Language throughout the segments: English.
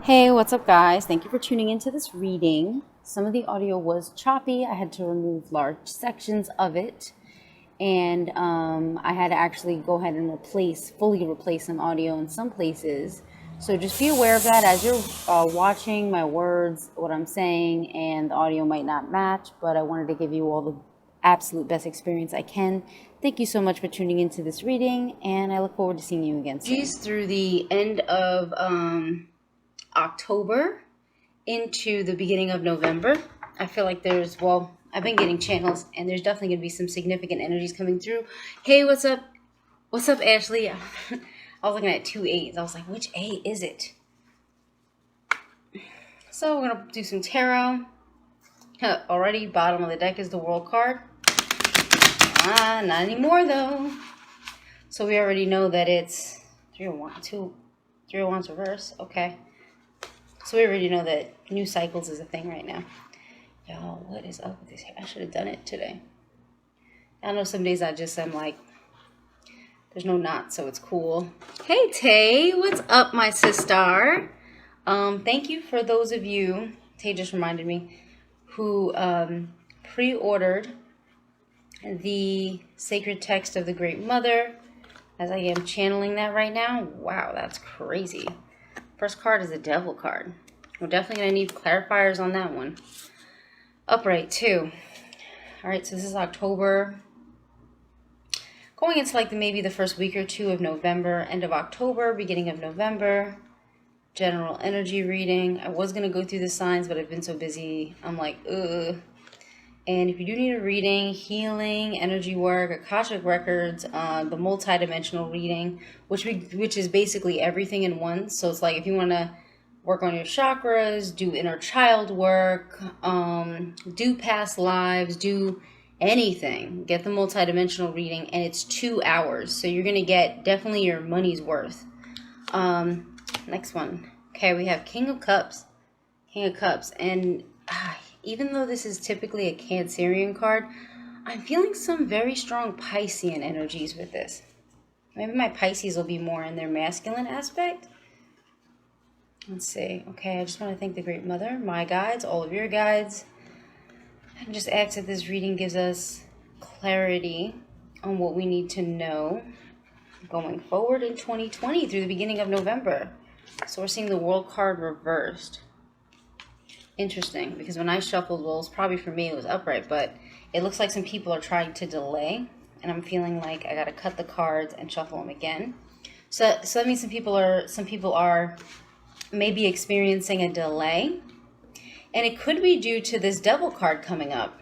Hey, what's up, guys? Thank you for tuning into this reading. Some of the audio was choppy. I had to remove large sections of it, and I had to actually go ahead and fully replace some audio in some places. So just be aware of that as you're watching my words, what I'm saying, and the audio might not match, but I wanted to give you all the absolute best experience I can. Thank you so much for tuning into this reading, and I look forward to seeing you again soon. Through the end of October into the beginning of November. I feel like I've been getting channels, and there's definitely going to be some significant energies coming through. Hey, what's up? What's up, Ashley? I was looking at 2 8s. I was like, which 8 is it? So we're going to do some tarot. Already, bottom of the deck is the World card. Not anymore, though. So we already know that it's 3 of Wands, 3 of Wands reverse. Okay. So we already know that new cycles is a thing right now. Y'all, what is up with this hair? I should have done it today. I know some days I'm like, there's no knot, so it's cool. Hey, Tay, what's up, my sister? Thank you for those of you, Tay just reminded me, who pre-ordered the Sacred Text of the Great Mother, as I am channeling that right now. Wow, that's crazy. First card is a Devil card. We're definitely going to need clarifiers on that one. Upright, too. All right, so this is October. Going into maybe the first week or two of November, end of October, beginning of November. General energy reading. I was going to go through the signs, but I've been so busy. I'm like, ugh. And if you do need a reading, healing, energy work, Akashic records, the multi-dimensional reading, which is basically everything in one. So it's like if you want to work on your chakras, do inner child work, do past lives, do anything, get the multi-dimensional reading, and it's 2 hours. So you're going to get definitely your money's worth. Next one. Okay, we have King of Cups. King of Cups. And even though this is typically a Cancerian card, I'm feeling some very strong Piscean energies with this. Maybe my Pisces will be more in their masculine aspect. Let's see. Okay, I just want to thank the Great Mother, my guides, all of your guides. And just ask that this reading gives us clarity on what we need to know going forward in 2020 through the beginning of November. So we're seeing the World card reversed. Interesting, because when I shuffled, well, it's probably for me, it was upright, but it looks like some people are trying to delay, and I'm feeling like I got to cut the cards and shuffle them again. So that means some people are maybe experiencing a delay, and it could be due to this Devil card coming up.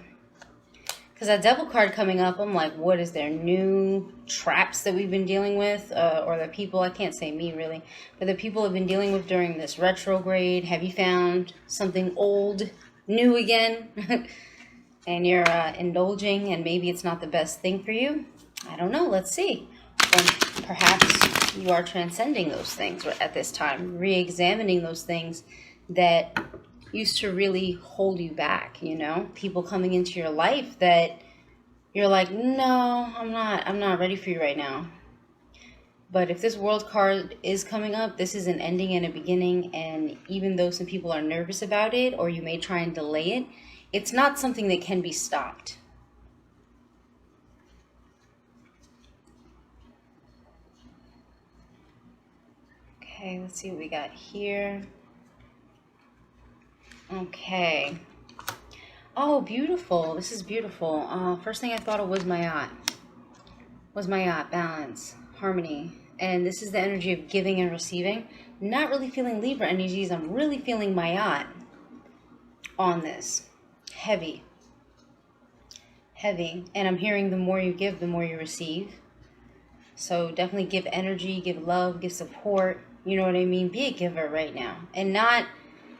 Because that Devil card coming up, I'm like, what is there? New traps that we've been dealing with? Or the people, I can't say me really, but the people have been dealing with during this retrograde. Have you found something old, new again? And you're indulging, and maybe it's not the best thing for you? I don't know. Let's see. Or perhaps you are transcending those things at this time, re-examining those things that used to really hold you back, people coming into your life that you're like, no, I'm not ready for you right now. But if this World card is coming up, this is an ending and a beginning, and even though some people are nervous about it, or you may try and delay it, it's not something that can be stopped. Okay, let's see what we got here. Okay. Oh, beautiful. This is beautiful. First thing I thought of was my yacht. Balance, harmony. And this is the energy of giving and receiving. Not really feeling Libra energies. I'm really feeling my yacht on this. Heavy. And I'm hearing the more you give, the more you receive. So definitely give energy, give love, give support. You know what I mean? Be a giver right now. And not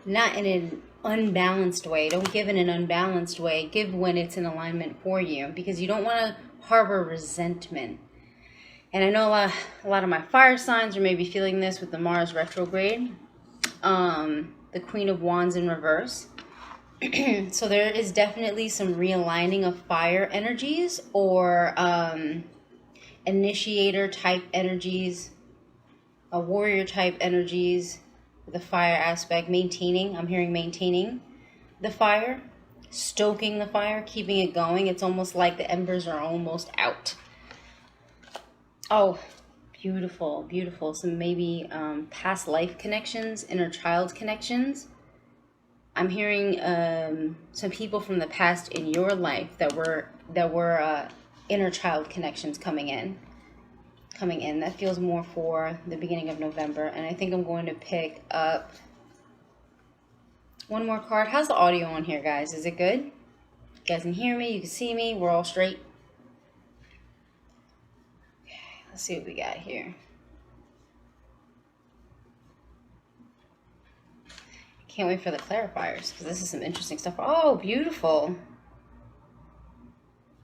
in an unbalanced way. Don't give in an unbalanced way. Give when it's in alignment for you, because you don't want to harbor resentment. And I know a lot of my fire signs are maybe feeling this with the Mars retrograde, the Queen of Wands in reverse. So there is definitely some realigning of fire energies, or initiator type energies, a warrior type energies, the fire aspect, maintaining. I'm hearing maintaining the fire, stoking the fire, keeping it going. It's almost like the embers are almost out. Oh, beautiful, beautiful. Some maybe past life connections, inner child connections. I'm hearing some people from the past in your life that were inner child connections coming in. That feels more for the beginning of November. And I think I'm going to pick up one more card. How's the audio on here, guys? Is it good? You guys can hear me, you can see me, we're all straight. Okay, let's see what we got here. Can't wait for the clarifiers, because this is some interesting stuff. Oh, beautiful.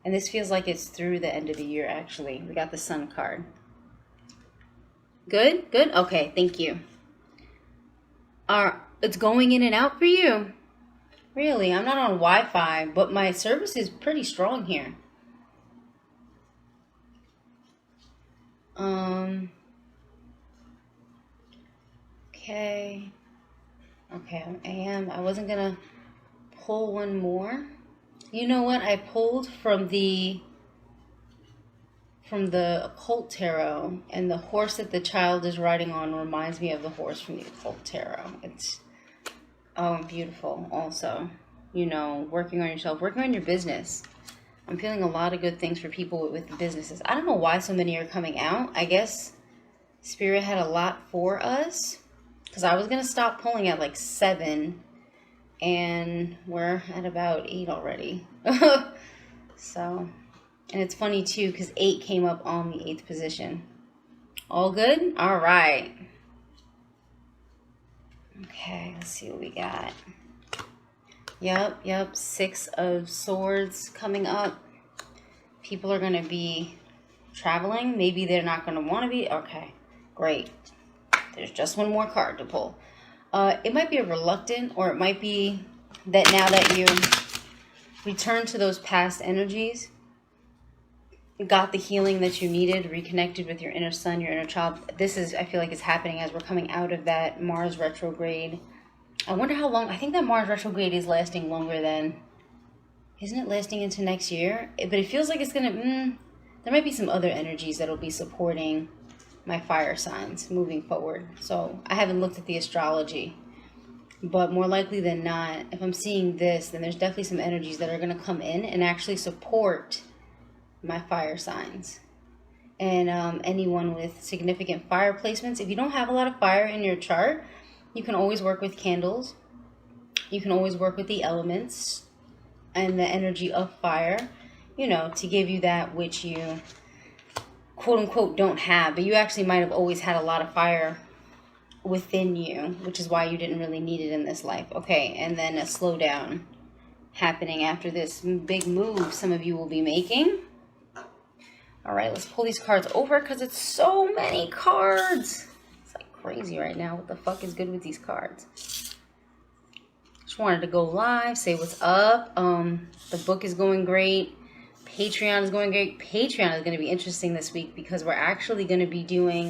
And this feels like it's through the end of the year, actually. We got the Sun card. Good? Good? Okay, thank you. It's going in and out for you. Really? I'm not on Wi-Fi, but my service is pretty strong here. Okay. Okay, I wasn't gonna pull one more. You know what? I pulled from the occult tarot, and the horse that the child is riding on reminds me of the horse from the occult tarot. It's beautiful. Also, you know, working on yourself, working on your business. I'm feeling a lot of good things for people with businesses. I don't know why so many are coming out. I guess Spirit had a lot for us. Because I was going to stop pulling at like 7. And we're at about 8 already. So, and it's funny too, because 8 came up on the 8th position. All good? All right. Okay, let's see what we got. Yep. 6 of Swords coming up. People are going to be traveling. Maybe they're not going to want to be. Okay, great. There's just one more card to pull. It might be a reluctant, or it might be that now that you return to those past energies, got the healing that you needed, reconnected with your inner son, your inner child. This is, I feel like, is happening as we're coming out of that Mars retrograde. I wonder how long. I think that Mars retrograde is lasting longer than, isn't it lasting into next year? But it feels like it's going to, there might be some other energies that'll be supporting my fire signs moving forward. So I haven't looked at the astrology, but more likely than not, if I'm seeing this, then there's definitely some energies that are going to come in and actually support my fire signs. And anyone with significant fire placements, if you don't have a lot of fire in your chart, you can always work with candles. You can always work with the elements and the energy of fire, you know, to give you that which you quote unquote don't have, but you actually might have always had a lot of fire within you, which is why you didn't really need it in this life. Okay, and then a slowdown happening after this big move some of you will be making. All right, let's pull these cards over because it's so many cards. It's like crazy right now. What the fuck is good with these cards? Just wanted to go live, say what's up. The book is going great. Patreon is going great. Patreon is going to be interesting this week because we're actually going to be doing,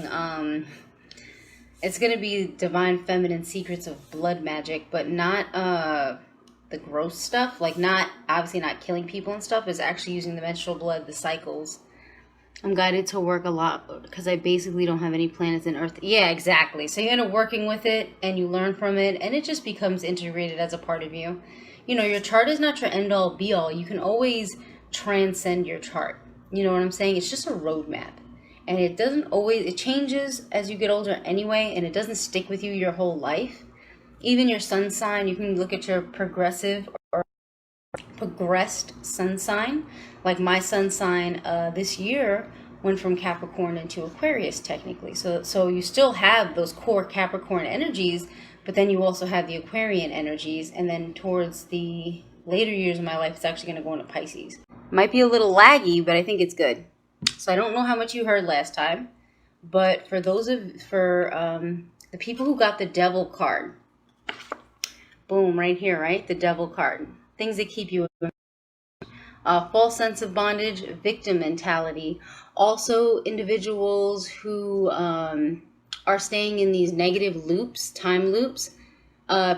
it's going to be Divine Feminine Secrets of Blood Magic, but not the gross stuff. Like not, obviously not killing people and stuff. It's actually using the menstrual blood, the cycles. I'm guided to work a lot because I basically don't have any planets in Earth. Yeah, exactly. So you end up working with it and you learn from it and it just becomes integrated as a part of you. You know, your chart is not your end all be all. You can always transcend your chart. You know what I'm saying? It's just a roadmap. And it doesn't always, it changes as you get older anyway, and it doesn't stick with you your whole life. Even your sun sign, you can look at your progressive or progressed sun sign. Like my sun sign this year went from Capricorn into Aquarius technically. So you still have those core Capricorn energies, but then you also have the Aquarian energies. And then towards the later years of my life, it's actually going to go into Pisces. Might be a little laggy, but I think it's good. So I don't know how much you heard last time, but for the people who got the Devil card, boom, right here, right? The Devil card. Things that keep you false sense of bondage, victim mentality. Also individuals who are staying in these negative loops, time loops.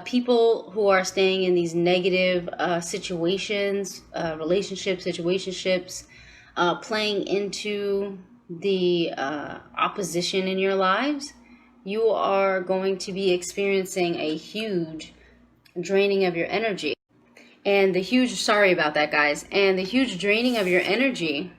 People who are staying in these negative situations, situationships, playing into the opposition in your lives, you are going to be experiencing a huge draining of your energy. And the huge, sorry about that, guys, and the huge draining of your energy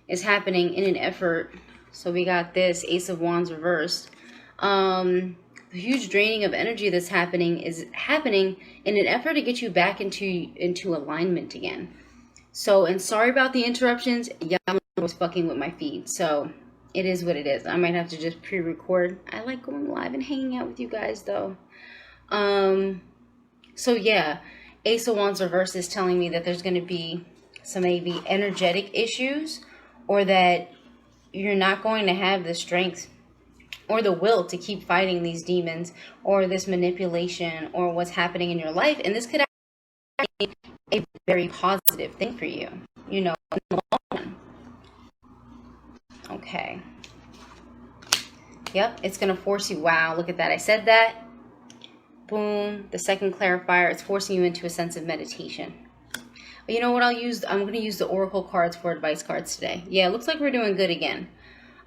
is happening in an effort. So we got this Ace of Wands reversed. The huge draining of energy that's happening is happening in an effort to get you back into alignment again. So, and sorry about the interruptions. Yeah, I was fucking with my feed. So it is what it is. I might have to just pre-record. I like going live and hanging out with you guys though. So yeah, Ace of Wands reverse is telling me that there's going to be some maybe energetic issues, or that you're not going to have the strength or the will to keep fighting these demons or this manipulation or what's happening in your life. And this could actually be a very positive thing for you, you know, in the long run. Okay. Yep, it's going to force you. Wow, look at that. I said that. Boom. The second clarifier, it's forcing you into a sense of meditation. But you know what I'll use? I'm going to use the Oracle cards for advice cards today. Yeah, it looks like we're doing good again.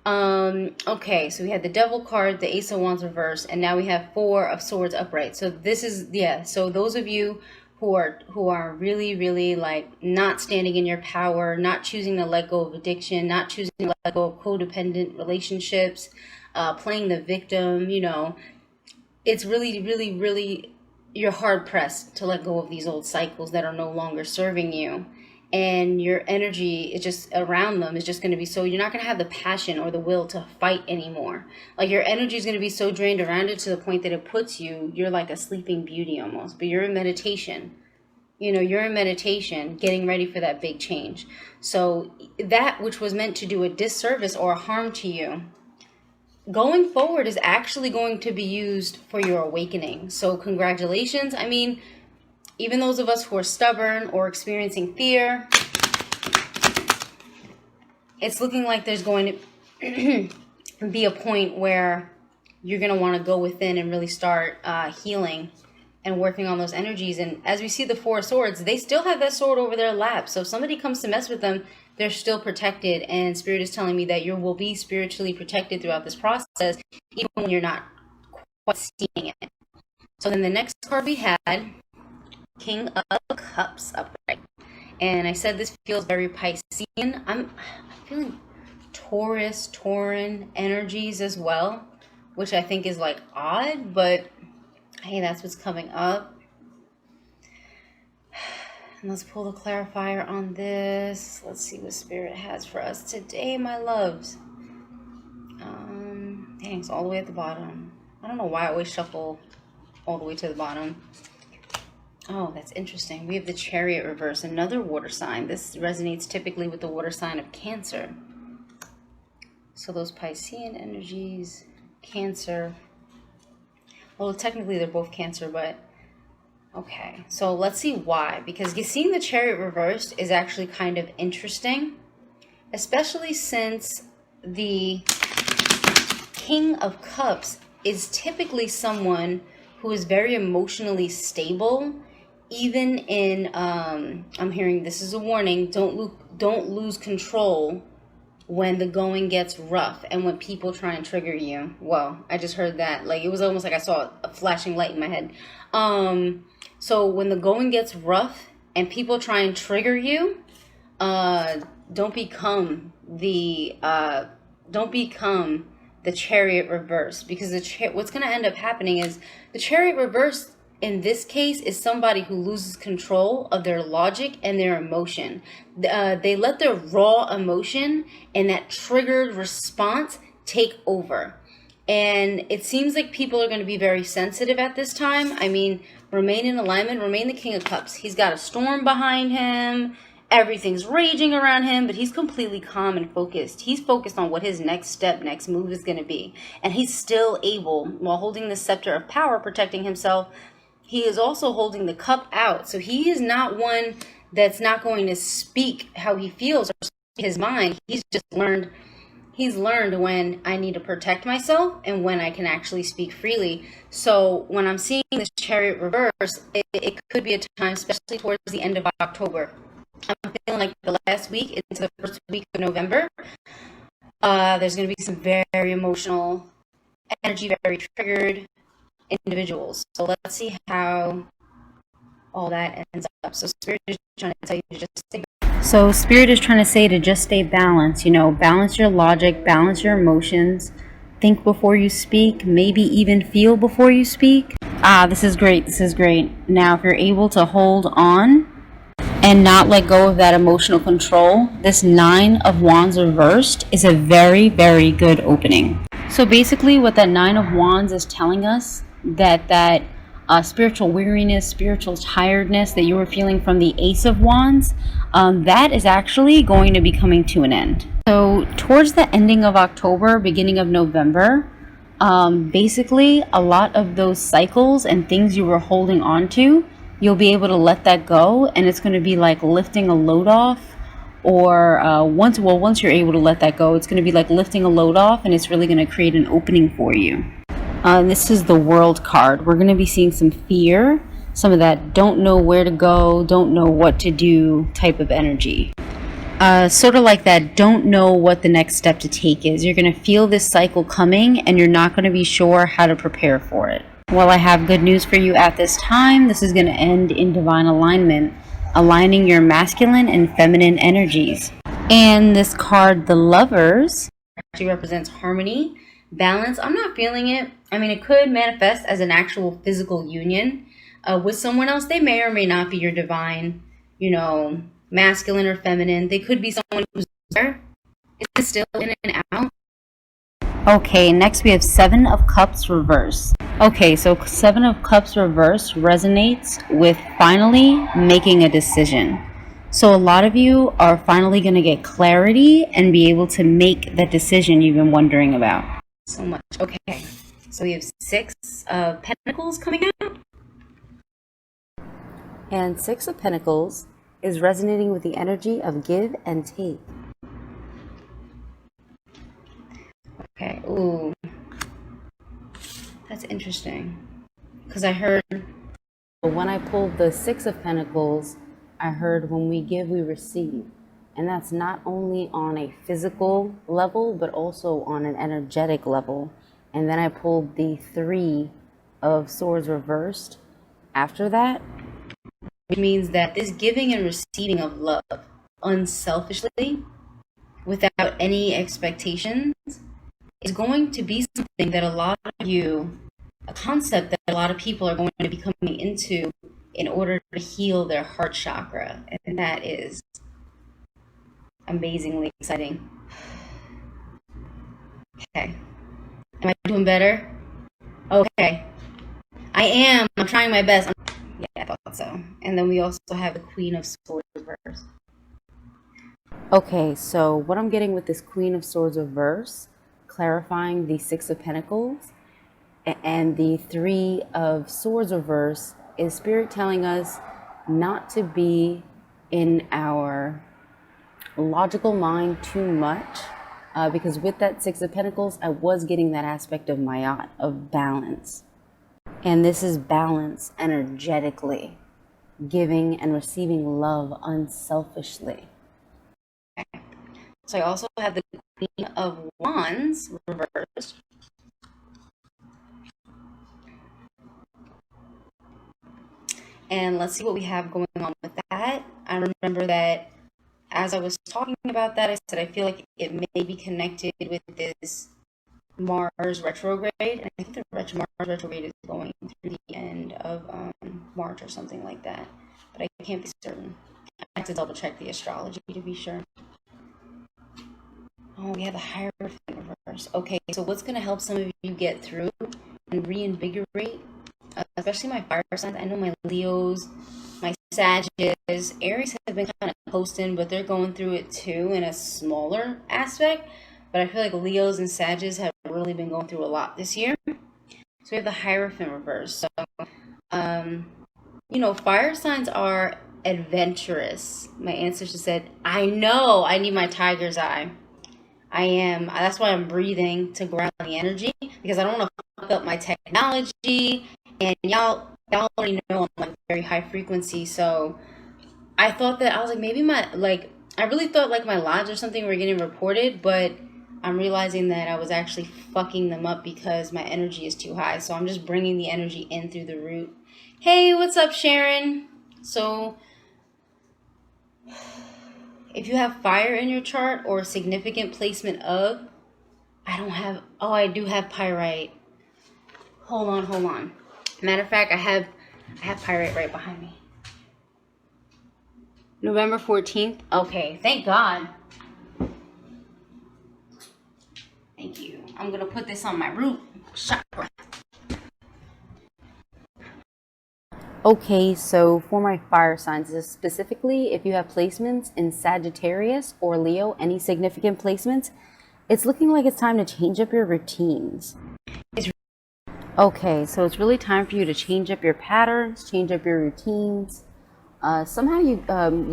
Okay, so we had the Devil card, the Ace of Wands reverse, and now we have Four of Swords upright. So this is, yeah, so those of you who are really, really like not standing in your power, not choosing to let go of addiction, not choosing to let go of codependent relationships, playing the victim, you know, it's really, really, really, you're hard pressed to let go of these old cycles that are no longer serving you. And your energy is just around them is just going to be so, you're not going to have the passion or the will to fight anymore. Like your energy is going to be so drained around it to the point that it puts you, you're like a sleeping beauty almost, but you're in meditation. You know, you're in meditation, getting ready for that big change. So that which was meant to do a disservice or a harm to you, going forward is actually going to be used for your awakening. So congratulations. I mean, even those of us who are stubborn or experiencing fear, it's looking like there's going to be a point where you're going to want to go within and really start healing and working on those energies. And as we see the Four of Swords, they still have that sword over their lap. So if somebody comes to mess with them, they're still protected. And Spirit is telling me that you will be spiritually protected throughout this process, even when you're not quite seeing it. So then the next card we had, King of Cups upright. And I said this feels very Piscean. I'm feeling Taurus, Tauran energies as well, which I think is like odd, but hey, that's what's coming up. And let's pull the clarifier on this. Let's see what Spirit has for us today, my loves. Dang, it's all the way at the bottom. I don't know why I always shuffle all the way to the bottom. Oh, that's interesting. We have the Chariot reverse, another water sign. This resonates typically with the water sign of Cancer. So those Piscean energies, Cancer. Well, technically they're both Cancer, but okay. So let's see why. Because seeing the Chariot reversed is actually kind of interesting, especially since the King of Cups is typically someone who is very emotionally stable. Even in, I'm hearing this is a warning, don't lose control when the going gets rough and when people try and trigger you. Well, I just heard that. Like, it was almost like I saw a flashing light in my head. So when the going gets rough and people try and trigger you, don't become the Chariot reverse. Because what's going to end up happening is the Chariot reverse in this case is somebody who loses control of their logic and their emotion. They let their raw emotion and that triggered response take over. And it seems like people are going to be very sensitive at this time. I mean, remain in alignment, remain the King of Cups. He's got a storm behind him. Everything's raging around him, but he's completely calm and focused. He's focused on what his next step, next move is going to be. And he's still able, while holding the scepter of power, protecting himself, he is also holding the cup out. So he is not one that's not going to speak how he feels or speak his mind. He's just learned he's learned when I need to protect myself and when I can actually speak freely. So when I'm seeing this Chariot reverse, it could be a time, especially towards the end of October. I'm feeling like the last week into the first week of November, there's going to be some very emotional energy, very triggered individuals. So let's see how all that ends up. So Spirit is trying to tell you to just stay. So Spirit is trying to say to just stay balanced. Balance your logic, balance your emotions, think before you speak, maybe even feel before you speak. This is great. This is great. Now, if you're able to hold on and not let go of that emotional control, this 9 of Wands reversed is a very, very good opening. So basically what that 9 of Wands is telling us, that spiritual weariness, spiritual tiredness that you were feeling from the Ace of Wands, that is actually going to be coming to an end. So towards the ending of October, beginning of November, basically a lot of those cycles and things you were holding on to, you'll be able to let that go, and it's going to be like lifting a load off. Or once you're able to let that go, it's going to be like lifting a load off, and it's really going to create an opening for you. This is the World card. We're going to be seeing some fear, some of that don't know where to go, don't know what to do type of energy. Sort of like that don't know what the next step to take is. You're going to feel this cycle coming, and you're not going to be sure how to prepare for it. Well, I have good news for you at this time. This is going to end in divine alignment, aligning your masculine and feminine energies. And this card, the Lovers, actually represents harmony, balance. I'm not feeling it. I mean, it could manifest as an actual physical union with someone else. They may or may not be your divine, masculine or feminine. They could be someone who's there. It's still in and out. Okay, next we have 7 of Cups reverse. Okay, so 7 of Cups reverse resonates with finally making a decision. So a lot of you are finally going to get clarity and be able to make that decision you've been wondering about. So much. Okay, so we have 6 of Pentacles coming out. And 6 of Pentacles is resonating with the energy of give and take. Okay, ooh. That's interesting. Because I heard, when I pulled the 6 of Pentacles, I heard when we give, we receive. And that's not only on a physical level, but also on an energetic level. And then I pulled the 3 of Swords reversed after that, which means that this giving and receiving of love unselfishly, without any expectations, is going to be something that a concept that a lot of people are going to be coming into in order to heal their heart chakra. And that is amazingly exciting. Okay. Am I doing better? Okay. I am. I'm trying my best. Yeah, I thought so. And then we also have the Queen of Swords reverse. Okay, so what I'm getting with this Queen of Swords reverse, clarifying the 6 of Pentacles and the 3 of Swords reverse, is Spirit telling us not to be in our logical mind too much, because with that 6 of Pentacles, I was getting that aspect of Mayat, of balance. And this is balance energetically, giving and receiving love unselfishly. Okay. So I also have the Queen of Wands reversed. And let's see what we have going on with that. I remember that as I was talking about that, I said I feel like it may be connected with this Mars retrograde. And I think the Mars retrograde is going through the end of March or something like that. But I can't be certain. I have to double check the astrology to be sure. Oh, we have the Hierophant reverse. Okay, so what's going to help some of you get through and reinvigorate, especially my fire signs? I know my Leos, my Sagittarius, Aries have been kind of coasting, but they're going through it too in a smaller aspect. But I feel like Leos and Sagittarius have really been going through a lot this year. So we have the Hierophant reverse. So, fire signs are adventurous. My ancestor said, I know I need my tiger's eye. That's why I'm breathing to ground the energy, because I don't want to fuck up my technology. And y'all already know I'm like very high frequency. So I thought that, I was like, maybe I really thought like my lives or something were getting reported, but I'm realizing that I was actually fucking them up because my energy is too high. So I'm just bringing the energy in through the root. Hey, what's up, Sharon? So if you have fire in your chart or a significant placement of, I do have pyrite. Hold on. Matter of fact, I have pyrite right behind me. November 14th. Okay, thank God. Thank you. I'm going to put this on my root chakra. Okay, so for my fire signs, specifically if you have placements in Sagittarius or Leo, any significant placements, it's looking like it's time to change up your routines. Okay, so it's really time for you to change up your patterns, change up your routines. Somehow you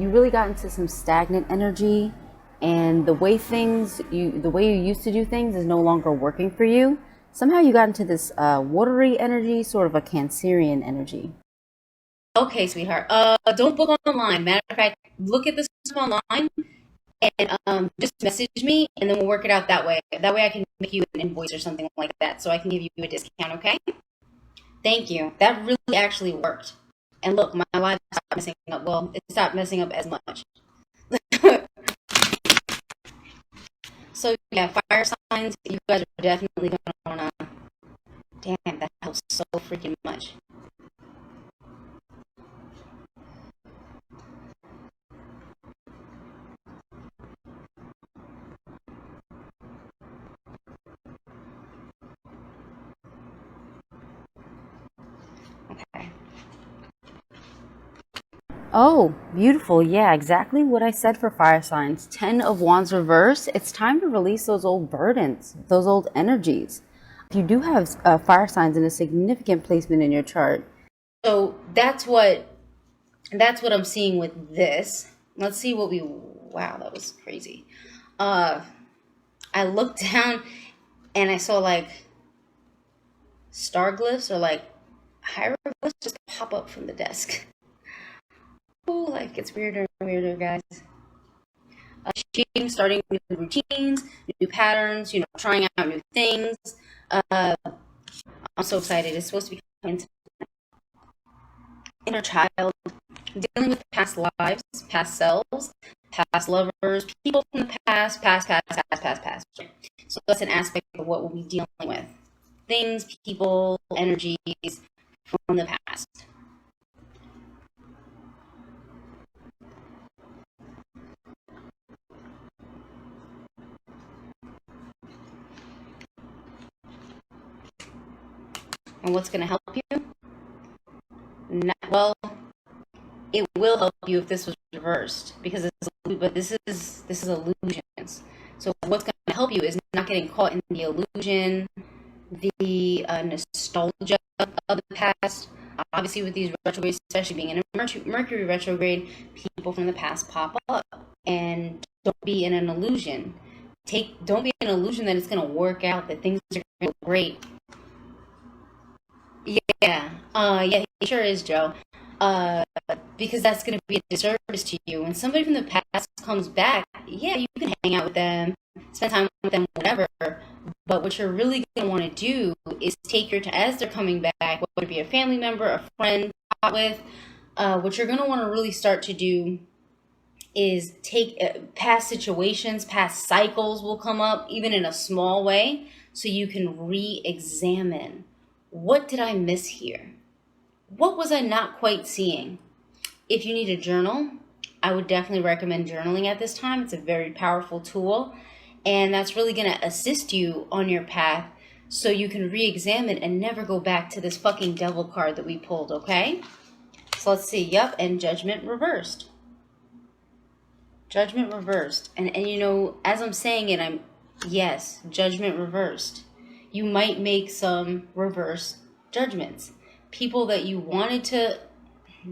really got into some stagnant energy, and the way you used to do things is no longer working for you. Somehow you got into this watery energy, sort of a Cancerian energy. Okay, sweetheart. Don't book online. Matter of fact, look at this online and just message me, and then we'll work it out that way. That way I can make you an invoice or something like that, so I can give you a discount, okay? Thank you. That really actually worked. And look, my life stopped messing up. Well, it stopped messing up as much. So yeah, fire signs, you guys are definitely gonna wanna. Damn, that helps so freaking much. Okay. Oh, beautiful. Yeah, exactly what I said for fire signs. 10 of Wands reverse. It's time to release those old burdens, those old energies. If you do have fire signs in a significant placement in your chart. So that's what I'm seeing with this. Let's see what wow, that was crazy. I looked down and I saw like star glyphs or like hieroglyphs just pop up from the desk. Oh, life gets weirder and weirder, guys. Starting new routines, new patterns, trying out new things. I'm so excited. It's supposed to be coming to inner child, dealing with past lives, past selves, past lovers, people from the past. So that's an aspect of what we'll be dealing with. Things, people, energies from the past. And what's going to help you? Well, it will help you if this was reversed, because this is illusions. So what's going to help you is not getting caught in the illusion, the nostalgia of the past. Obviously, with these retrogrades, especially being in a Mercury retrograde, people from the past pop up, and don't be in an illusion. Don't be in an illusion that it's going to work out, that things are going to go great. Yeah, yeah, he sure is, Joe. Because that's going to be a disservice to you. When somebody from the past comes back, yeah, you can hang out with them, spend time with them, whatever. But what you're really going to want to do is take your time as they're coming back, whether it be a family member, a friend, with. What you're going to want to really start to do is take past situations, past cycles will come up, even in a small way, so you can re-examine. What did I miss here? What was I not quite seeing? If you need a journal, I would definitely recommend journaling at this time. It's a very powerful tool, and that's really going to assist you on your path so you can re-examine and never go back to this fucking devil card that we pulled, okay? So let's see. Yep, and Judgment reversed. Judgment reversed. And as I'm saying it, yes, Judgment reversed. You might make some reverse judgments. People that you wanted to,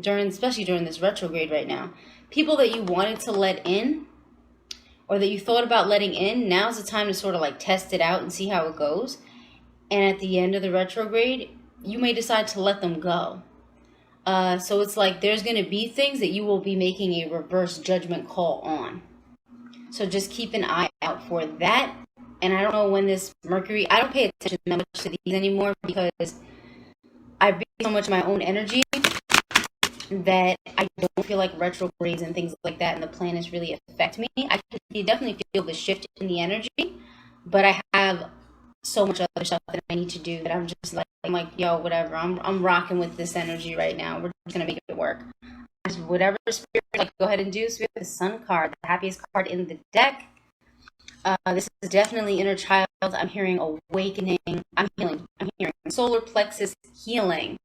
especially during this retrograde right now, people that you wanted to let in or that you thought about letting in, now's the time to sort of like test it out and see how it goes. And at the end of the retrograde, you may decide to let them go. So it's like there's going to be things that you will be making a reverse judgment call on. So just keep an eye out for that. And I don't know when this Mercury, I don't pay attention that much to these anymore because I bring so much of my own energy that I don't feel like retrogrades and things like that and the planets really affect me. I can definitely feel the shift in the energy, but I have so much other stuff that I need to do that I'm just like, yo, whatever. I'm rocking with this energy right now. We're just gonna make it work. Whatever spirit, like, go ahead and do. So we have the Sun card, the happiest card in the deck. This is definitely inner child. I'm hearing awakening. I'm hearing solar plexus healing.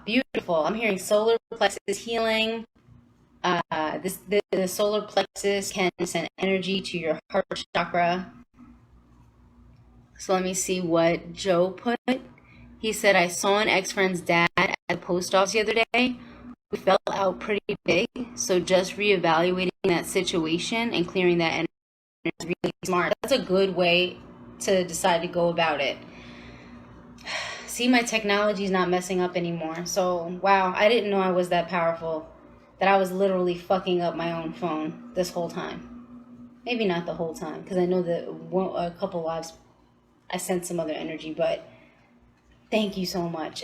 Beautiful. I'm hearing solar plexus healing. The solar plexus can send energy to your heart chakra. So let me see what Joe put. He said, I saw an ex-friend's dad at the post office the other day. We fell out pretty big. So just reevaluating that situation and clearing that energy is really smart. That's a good way to decide to go about it. See, my technology is not messing up anymore. So, wow, I didn't know I was that powerful. That I was literally fucking up my own phone this whole time. Maybe not the whole time, because I know that a couple lives I sent some other energy, but thank you so much.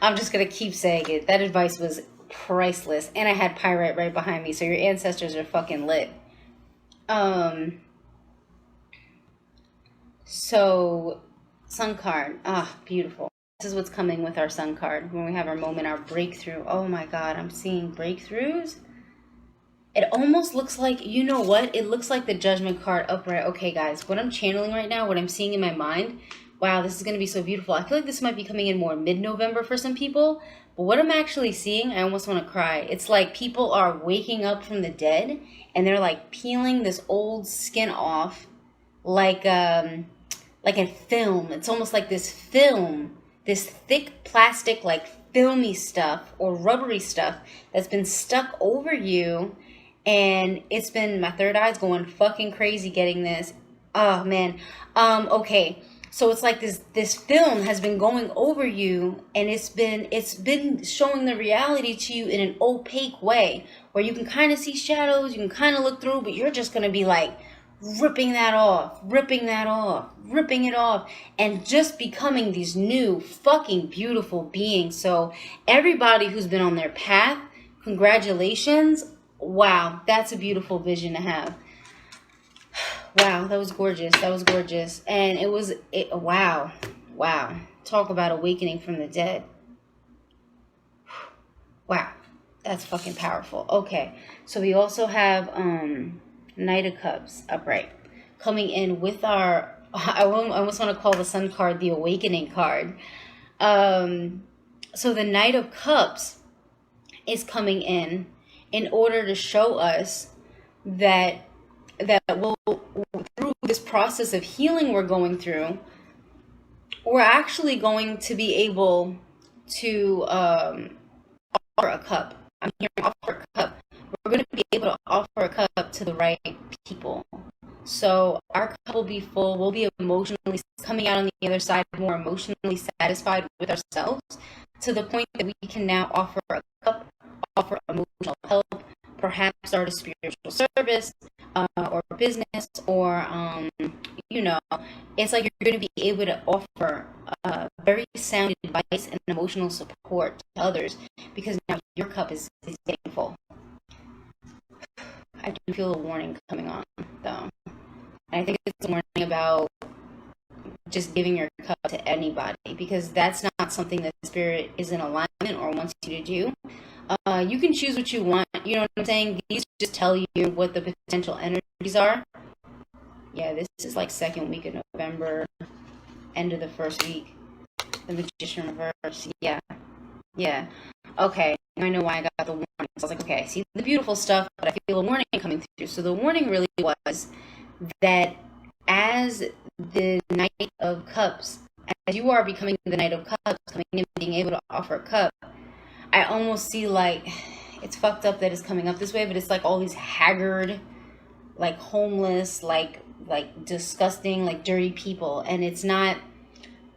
I'm just going to keep saying it. That advice was priceless. And I had Pyrite right behind me, so your ancestors are fucking lit. So, Sun card. Beautiful. This is what's coming with our Sun card. When we have our moment, our breakthrough. Oh my God, I'm seeing breakthroughs. It almost looks like, you know what? It looks like the Judgment card upright. Okay, guys, what I'm channeling right now, what I'm seeing in my mind, wow, this is going to be so beautiful. I feel like this might be coming in more mid-November for some people. But what I'm actually seeing, I almost want to cry. It's like people are waking up from the dead, and they're like peeling this old skin off like a film. It's almost like this film, this thick plastic, like filmy stuff or rubbery stuff that's been stuck over you. And it's been, my third eye's going fucking crazy getting this. Oh, man. Okay. So it's like this film has been going over you, and it's been showing the reality to you in an opaque way where you can kind of see shadows, you can kind of look through, but you're just going to be like ripping it off, and just becoming these new fucking beautiful beings. So everybody who's been on their path, congratulations. Wow, that's a beautiful vision to have. Wow, that was gorgeous. And wow. Talk about awakening from the dead. Wow, that's fucking powerful. Okay, so we also have Knight of Cups upright coming in with our, I almost want to call the Sun card the Awakening card. So the Knight of Cups is coming in order to show us that we'll, through this process of healing we're going through, we're actually going to be able to offer a cup. I'm hearing offer a cup. We're going to be able to offer a cup to the right people. So our cup will be full. We'll be emotionally coming out on the other side, more emotionally satisfied with ourselves, to the point that we can now offer a cup, offer emotional help, perhaps start a spiritual service, or business, or it's like you're going to be able to offer very sound advice and emotional support to others, because now your cup is getting full. I do feel a warning coming on, though. And I think it's a warning about just giving your cup to anybody, because that's not something that the spirit is in alignment or wants you to do. You can choose what you want, you know what I'm saying? These just tell you what the potential energies are. Yeah, this is like second week of November, end of the first week. The Magician reverse. Yeah. Okay, I know why I got the warning. So I was like, okay, I see the beautiful stuff, but I feel a warning coming through. So the warning really was that as the Knight of Cups, as you are becoming the Knight of Cups, coming in, being able to offer a cup, I almost see like, it's fucked up that it's coming up this way, but it's like all these haggard like homeless, like disgusting, like dirty people. And it's not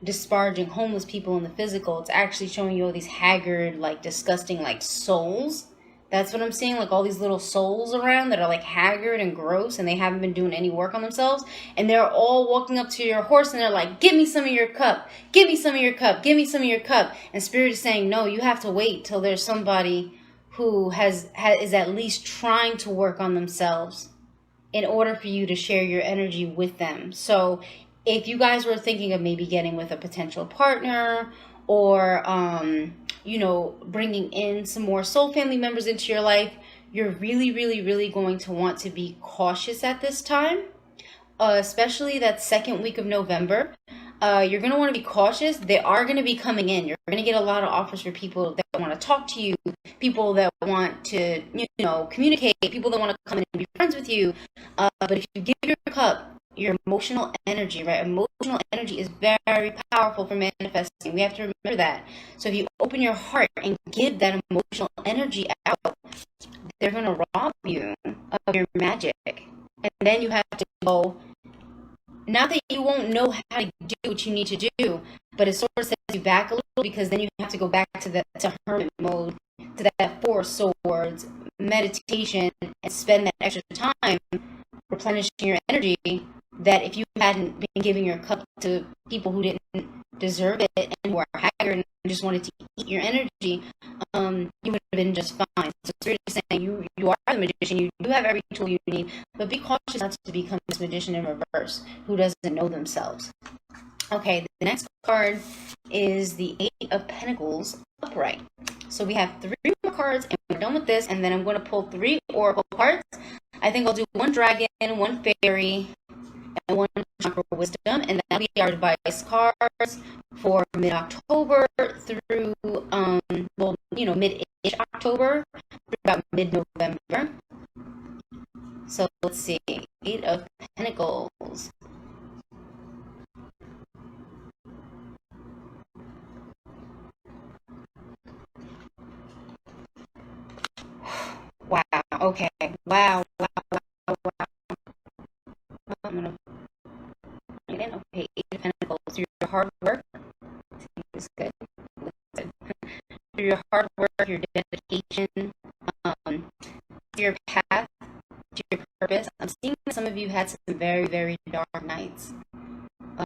disparaging homeless people in the physical. It's actually showing you all these haggard, like disgusting, like souls. That's what I'm seeing, like all these little souls around that are like haggard and gross, and they haven't been doing any work on themselves. And they're all walking up to your horse and they're like, give me some of your cup, give me some of your cup, give me some of your cup. And Spirit is saying, no, you have to wait till there's somebody who is at least trying to work on themselves in order for you to share your energy with them. So if you guys were thinking of maybe getting with a potential partner, or bringing in some more soul family members into your life, you're really, really, really going to want to be cautious at this time, especially that second week of November. You're going to want to be cautious. They are going to be coming in. You're going to get a lot of offers for people that want to talk to you, people that want to, communicate, people that want to come in and be friends with you. But if you give your cup, your emotional energy, right? Emotional energy is very powerful for manifesting. We have to remember that. So if you open your heart and give that emotional energy out, they're going to rob you of your magic. And then you have to go, not that you won't know how to do what you need to do, but it sort of sets you back a little, because then you have to go back to hermit mode, to that Four of Swords, meditation, and spend that extra time replenishing your energy, that if you hadn't been giving your cup to people who didn't deserve it and who are haggard and just wanted to eat your energy, you would have been just fine. So Spirit is saying you are the magician, you do have every tool you need, but be cautious not to become this magician in reverse who doesn't know themselves. Okay, the next card is the Eight of Pentacles upright. So we have 3 more cards and we're done with this, and then I'm going to pull 3 oracle cards. I think I'll do 1 dragon, 1 fairy, and 1 chakra wisdom, and that'll be our advice cards for mid-October through mid-ish October through about mid-November. So let's see, 8 of Pentacles. Wow, okay, wow. I'm gonna write in, okay, 8 of Pentacles. Through your hard work, it's good. Through your hard work, your dedication, your path to your purpose. I'm seeing that some of you had some very, very dark nights,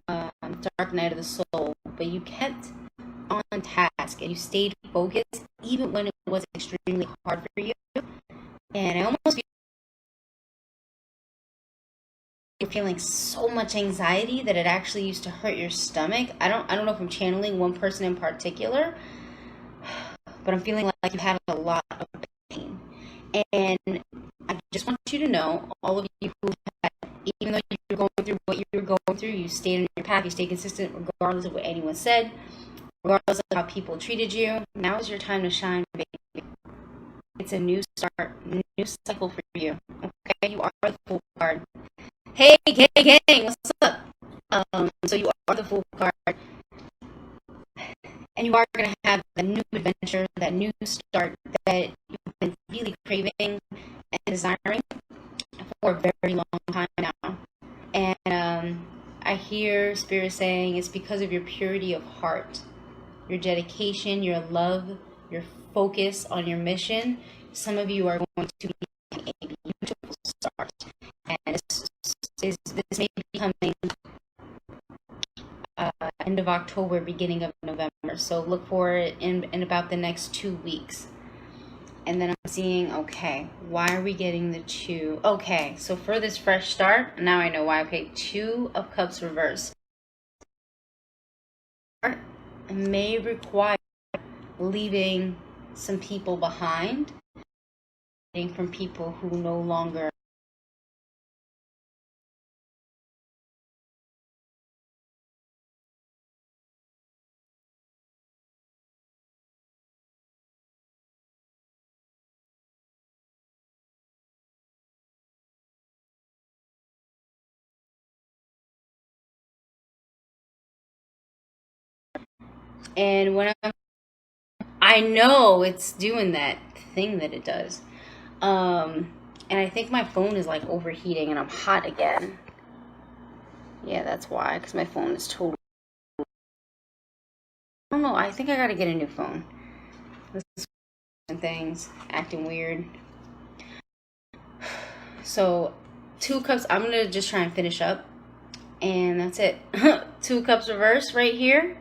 dark night of the soul, but you kept on task and you stayed focused even when it was extremely hard for you. And I almost feel you're feeling so much anxiety that it actually used to hurt your stomach. I don't know if I'm channeling one person in particular, but I'm feeling like you had a lot of pain. And I just want you to know, all of you who had, even though you're going through what you're going through, you stayed on your path, you stayed consistent regardless of what anyone said, regardless of how people treated you. Now is your time to shine, baby. It's a new start, new cycle for you. Okay, you are the Fool card. Hey, gang, what's up? So you are the Fool card, and you are going to have a new adventure, that new start that you've been really craving and desiring for a very long time now. And I hear Spirit saying it's because of your purity of heart, your dedication, your love, your focus on your mission. Some of you are going to be having a beautiful start, and this may be coming end of October, beginning of November. So look for it in about the next 2 weeks. And then I'm seeing, okay, why are we getting the 2? Okay, so for this fresh start, now I know why. Okay, 2 of Cups reverse. It may require leaving some people behind, from people who no longer and when I know it's doing that thing that it does. And I think my phone is like overheating and I'm hot again. Yeah, that's why, because my phone is totally... I don't know, I think I gotta get a new phone. This is things acting weird. So 2 cups, I'm gonna just try and finish up, and that's it. 2 cups reverse right here.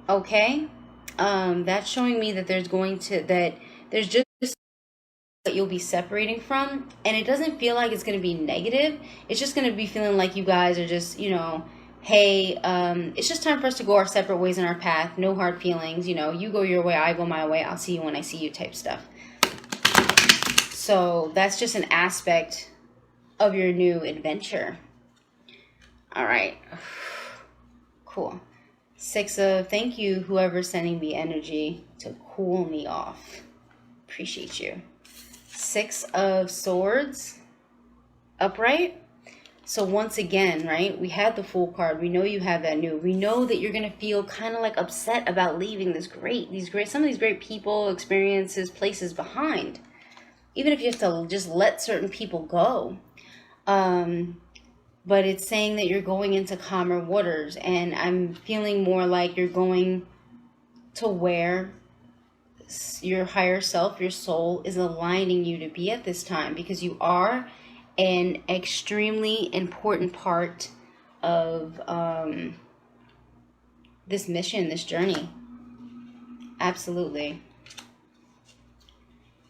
Okay, that's showing me that there's just that you'll be separating from, and it doesn't feel like it's going to be negative. It's just going to be feeling like you guys are just, you know, hey, it's just time for us to go our separate ways in our path. No hard feelings, you know, you go your way, I go my way, I'll see you when I see you type stuff. So that's just an aspect of your new adventure. All right, cool. 6 of, thank you whoever's sending me energy to cool me off. Appreciate you. 6 of Swords, upright. So once again, right, we had the Fool card. We know you have that new. We know that you're going to feel kind of like upset about leaving some of these great people, experiences, places behind. Even if you have to just let certain people go. But it's saying that you're going into calmer waters. And I'm feeling more like you're going to where your higher self, your soul, is aligning you to be at this time, because you are an extremely important part of this mission, this journey. Absolutely.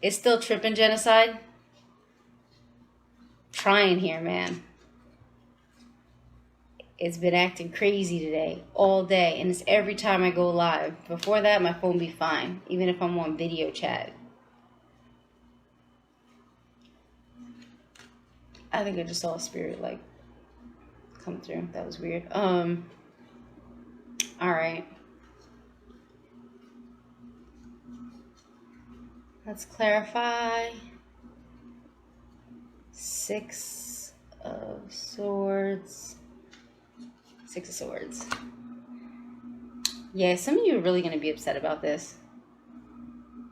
It's still tripping, Genocide. Trying here, man. It's been acting crazy today, all day, and it's every time I go live. Before that, my phone be fine, even if I'm on video chat. I think I just saw a spirit, like, come through. That was weird. All right. Let's clarify. 6 of Swords. 6 of Swords. Yeah, some of you are really going to be upset about this,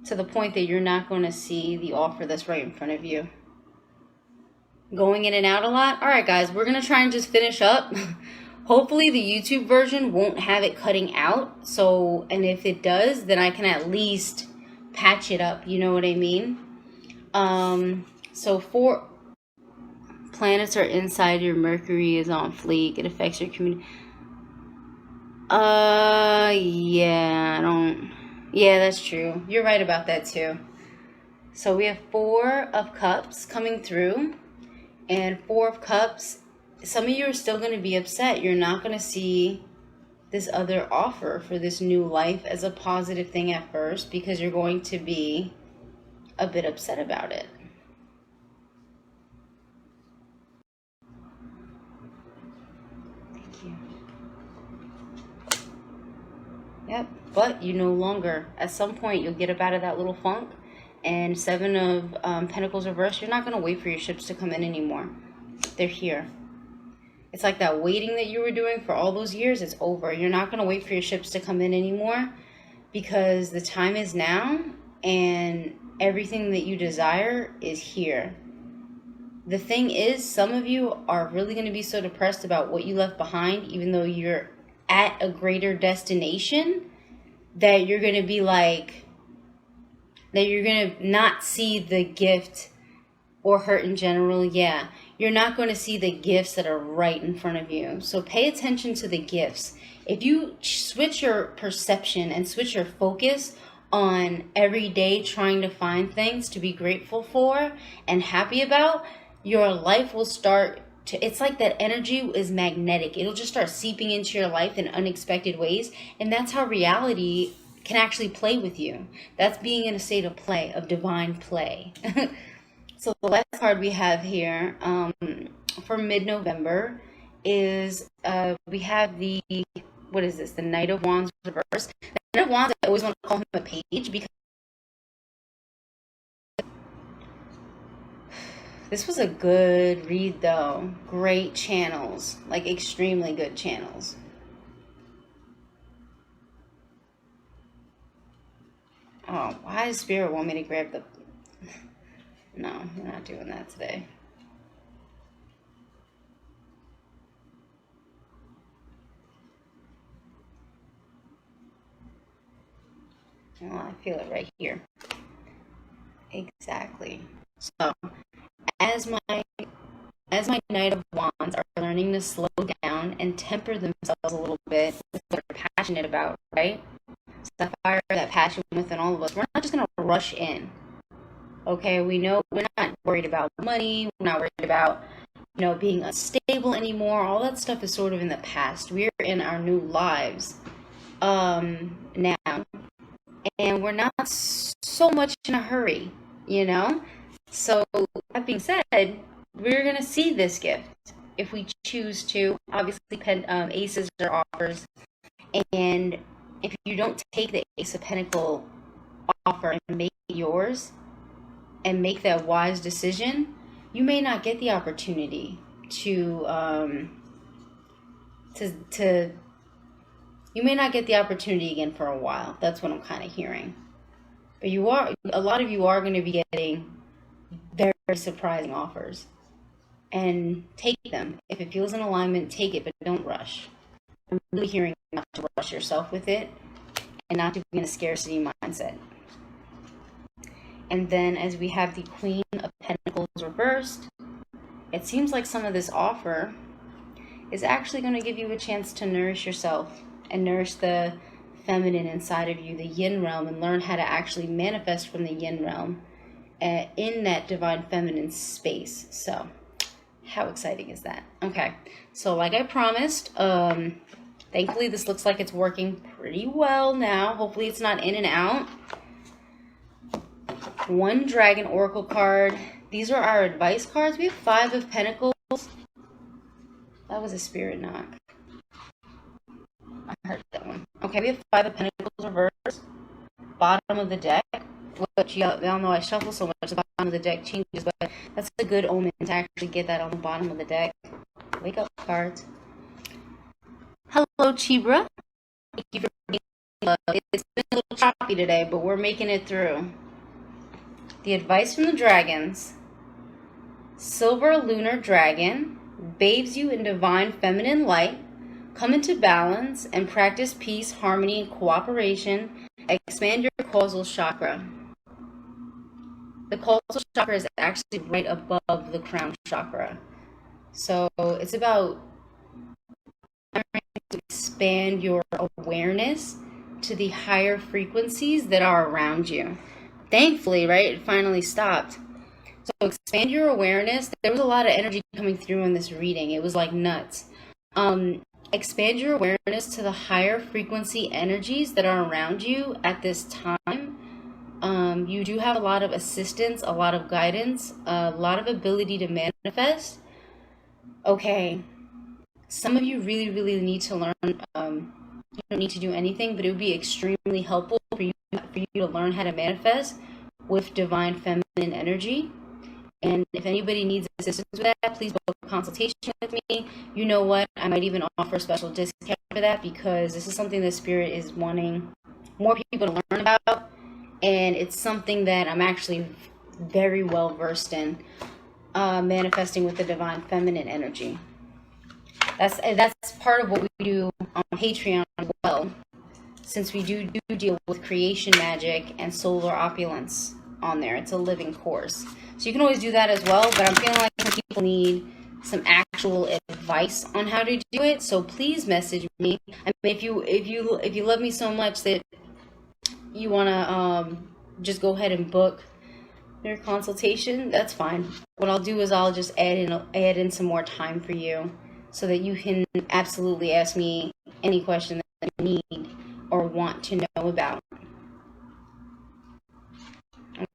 to the point that you're not going to see the offer that's right in front of you. Going in and out a lot. All right, guys, we're going to try and just finish up. Hopefully the YouTube version won't have it cutting out. So, and if it does, then I can at least patch it up. You know what I mean? So 4 planets are inside your Mercury is on fleek. It affects your community. Yeah, that's true. You're right about that too. So we have 4 of Cups coming through, and 4 of Cups. Some of you are still going to be upset. You're not going to see this other offer for this new life as a positive thing at first, because you're going to be a bit upset about it. Yep, but you no longer, at some point, you'll get up out of that little funk. And 7 of Pentacles reversed, you're not going to wait for your ships to come in anymore. They're here. It's like that waiting that you were doing for all those years, it's over. You're not going to wait for your ships to come in anymore, because the time is now, and everything that you desire is here. The thing is, some of you are really going to be so depressed about what you left behind, even though you're at a greater destination, that you're going to be like, that you're going to not see the gift or hurt in general. Yeah, you're not going to see the gifts that are right in front of you. So pay attention to the gifts. If you switch your perception and switch your focus on every day trying to find things to be grateful for and happy about, your life will start to, it's like that energy is magnetic. It'll just start seeping into your life in unexpected ways. And that's how reality can actually play with you. That's being in a state of play, of divine play. So the last card we have here for mid-November is we have the, what is this? The Knight of Wands reversed. The Knight of Wands, I always want to call him a page, because this was a good read, though. Great channels, like extremely good channels. Oh, why does Spirit want me to grab the... No, we're not doing that today. Well, I feel it right here. Exactly. So, as my Knight of Wands are learning to slow down and temper themselves a little bit with what they're passionate about, right? So that fire, that passion within all of us, we're not just going to rush in. Okay, we know we're not worried about money, we're not worried about, being unstable anymore. All that stuff is sort of in the past. We're in our new lives now, and we're not so much in a hurry, So that being said, we're gonna see this gift if we choose to. Obviously, aces are offers, and if you don't take the Ace of Pentacle offer and make it yours and make that wise decision, you may not get the opportunity to you may not get the opportunity again for a while. That's what I'm kind of hearing. But a lot of you are going to be getting very surprising offers, and take them. If it feels in alignment, take it, but don't rush. I'm really hearing not to rush yourself with it and not to be in a scarcity mindset. And then as we have the Queen of Pentacles reversed, it seems like some of this offer is actually going to give you a chance to nourish yourself and nourish the feminine inside of you, the yin realm, and learn how to actually manifest from the yin realm in that divine feminine space. So how exciting is that? Okay, so like I promised, thankfully this looks like it's working pretty well now. Hopefully it's not in and out. One Dragon Oracle card. These are our advice cards. We have 5 of Pentacles. That was a spirit knock. I heard that one. Okay, we have 5 of Pentacles reversed. Bottom of the deck. Which y'all know I shuffle so much, the bottom of the deck changes, but that's a good omen to actually get that on the bottom of the deck. Wake up, cards. Hello, Chibra. Thank you for being It's been a little choppy today, but we're making it through. The advice from the dragons. Silver lunar dragon bathes you in divine feminine light. Come into balance and practice peace, harmony, and cooperation. Expand your causal chakra. The causal chakra is actually right above the crown chakra. So it's about to expand your awareness to the higher frequencies that are around you. Thankfully, right, it finally stopped. So expand your awareness. There was a lot of energy coming through in this reading. It was like nuts. Expand your awareness to the higher frequency energies that are around you at this time. You do have a lot of assistance, a lot of guidance, a lot of ability to manifest. Okay, some of you really, really need to learn. You don't need to do anything, but it would be extremely helpful for you to learn how to manifest with divine feminine energy. And if anybody needs assistance with that, please book a consultation with me. You know what? I might even offer a special discount for that, because this is something that Spirit is wanting more people to learn about. And it's something that I'm actually very well versed in, manifesting with the divine feminine energy. That's part of what we do on Patreon as well, since we do deal with creation magic and solar opulence on there. It's a living course. So you can always do that as well, but I'm feeling like some people need some actual advice on how to do it. So please message me. I mean, if you love me so much that you want to just go ahead and book your consultation, that's fine. What I'll do is I'll just add in some more time for you, so that you can absolutely ask me any question that you need or want to know about.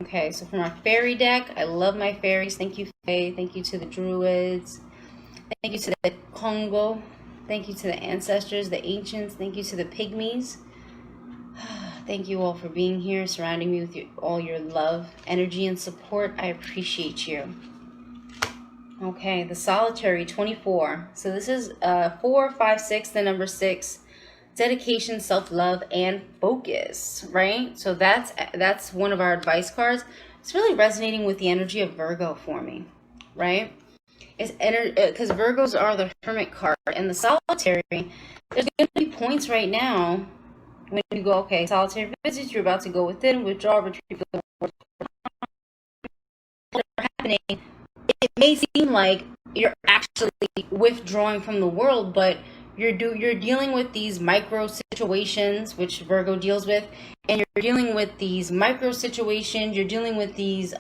Okay, so from our fairy deck, I love my fairies. Thank you, Faye. Thank you to the druids. Thank you to the Congo. Thank you to the ancestors, the ancients. Thank you to the pygmies. Thank you all for being here, surrounding me with all your love, energy, and support. I appreciate you. Okay, the solitary 24. So this is 4, 5, 6, the number 6. Dedication, self-love, and focus, right? So that's one of our advice cards. it's really resonating with the energy of Virgo for me, right? It's because Virgos are the Hermit card and the Solitary. There's going to be points right now when you go, okay, solitary visits, you're about to go within, withdraw, retreat, happening. It may seem like you're actually withdrawing from the world, but you're dealing with these micro situations, which Virgo deals with, and you're dealing with these micro situations. You're dealing with these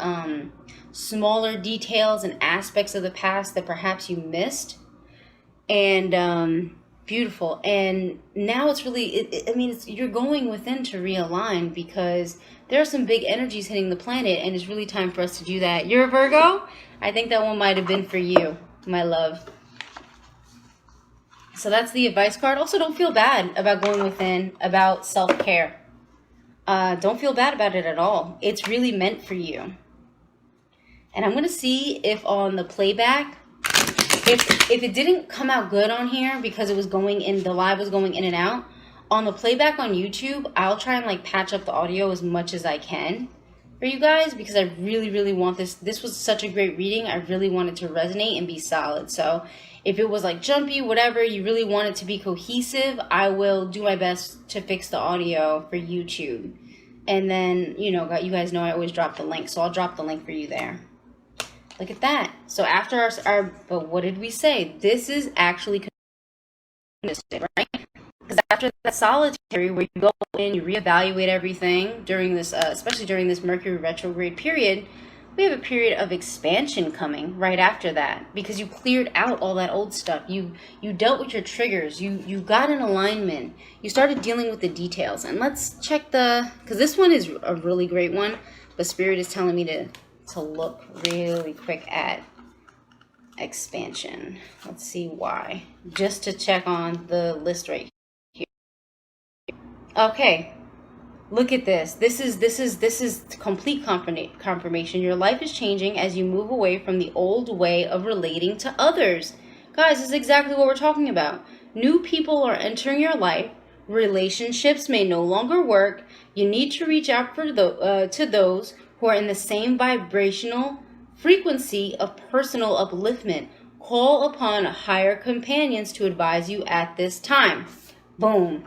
smaller details and aspects of the past that perhaps you missed, and beautiful. And now it's really, you're going within to realign, because there are some big energies hitting the planet, and it's really time for us to do that. You're a Virgo? I think that one might have been for you, my love. So that's the advice card. Also, don't feel bad about going within, about self-care. Don't feel bad about it at all. It's really meant for you. And I'm going to see if on the playback, if it didn't come out good on here because it was going in, the live was going in and out, on the playback on YouTube, I'll try and like patch up the audio as much as I can for you guys, because I really, really want this. This was such a great reading. I really want it to resonate and be solid. So if it was like jumpy, whatever, you really want it to be cohesive, I will do my best to fix the audio for YouTube. And then, you guys know I always drop the link. So I'll drop the link for you there. Look at that. So after but what did we say? This is actually consistent, right? Because after that solitary, where you go in, you reevaluate everything during this, especially during this Mercury retrograde period, we have a period of expansion coming right after that, because you cleared out all that old stuff. You dealt with your triggers. You got in alignment. You started dealing with the details. And let's check because this one is a really great one, but Spirit is telling me to look really quick at expansion. Let's see why. Just to check on the list right here. Okay. Look at this. This is complete confirmation. Your life is changing as you move away from the old way of relating to others. Guys, this is exactly what we're talking about. New people are entering your life. Relationships may no longer work. You need to reach out to those who are in the same vibrational frequency of personal upliftment. Call upon higher companions to advise you at this time. Boom.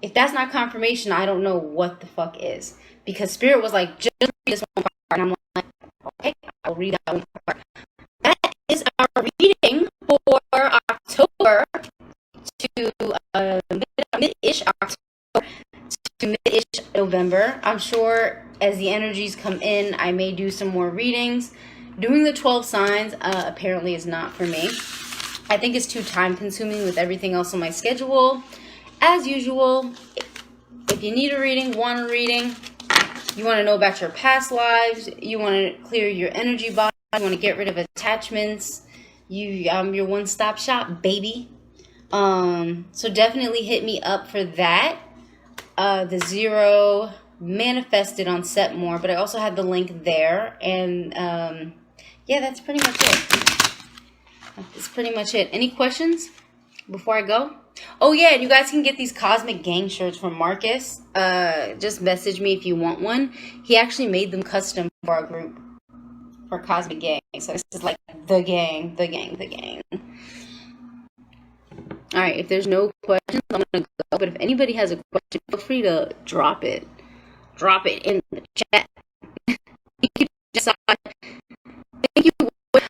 If that's not confirmation, I don't know what the fuck is. Because Spirit was like, just read this one part. And I'm like, okay, I'll read that one part. That is our reading for October to mid-ish October to mid-ish November. I'm sure as the energies come in, I may do some more readings. Doing the 12 signs apparently is not for me. I think it's too time consuming with everything else on my schedule. As usual, if you need a reading, want a reading, you want to know about your past lives, you want to clear your energy body, you want to get rid of attachments, I'm your one-stop shop, baby. So definitely hit me up for that. The Zero manifested on Setmore, but I also had the link there. And yeah, that's pretty much it. That's pretty much it. Any questions before I go? Oh yeah, and you guys can get these Cosmic Gang shirts from Marcus. Just message me if you want one. He actually made them custom for our group, for Cosmic Gang. So this is like the gang. Alright, if there's no questions, I'm gonna go. But if anybody has a question, feel free to drop it. Drop it in the chat. You can decide. Thank you. What's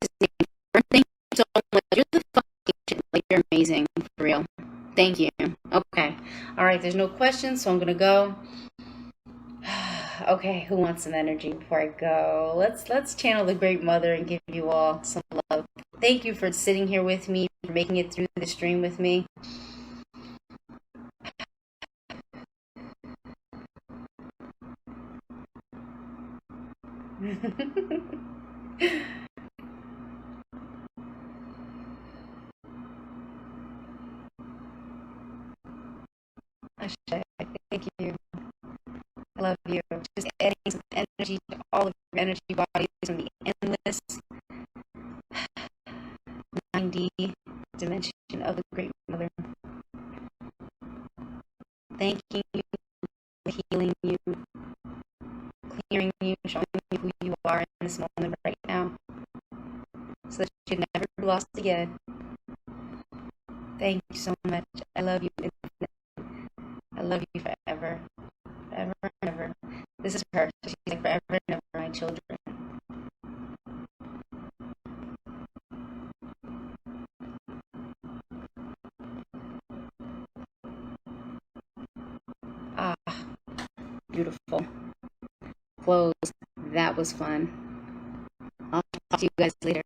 his name? Thank you so much. You're the fucking, like, you're amazing, for real. Thank you. Okay. Alright, there's no questions, so I'm gonna go. Okay, who wants some energy before I go? Let's channel the Great Mother and give you all some love. Thank you for sitting here with me, for making it through the stream with me. Thank you. I love you. Just adding some energy to all of your energy bodies from the endless 9D dimension of the Great Mother. Thanking you, healing you, clearing you, showing you this moment right now, so that you can never be lost again. Thank you so much. I love you infinitely. I love you forever. Forever and ever. This is her. She's like forever and ever, my children. Ah, beautiful. Close. That was fun. I'll talk to you guys later.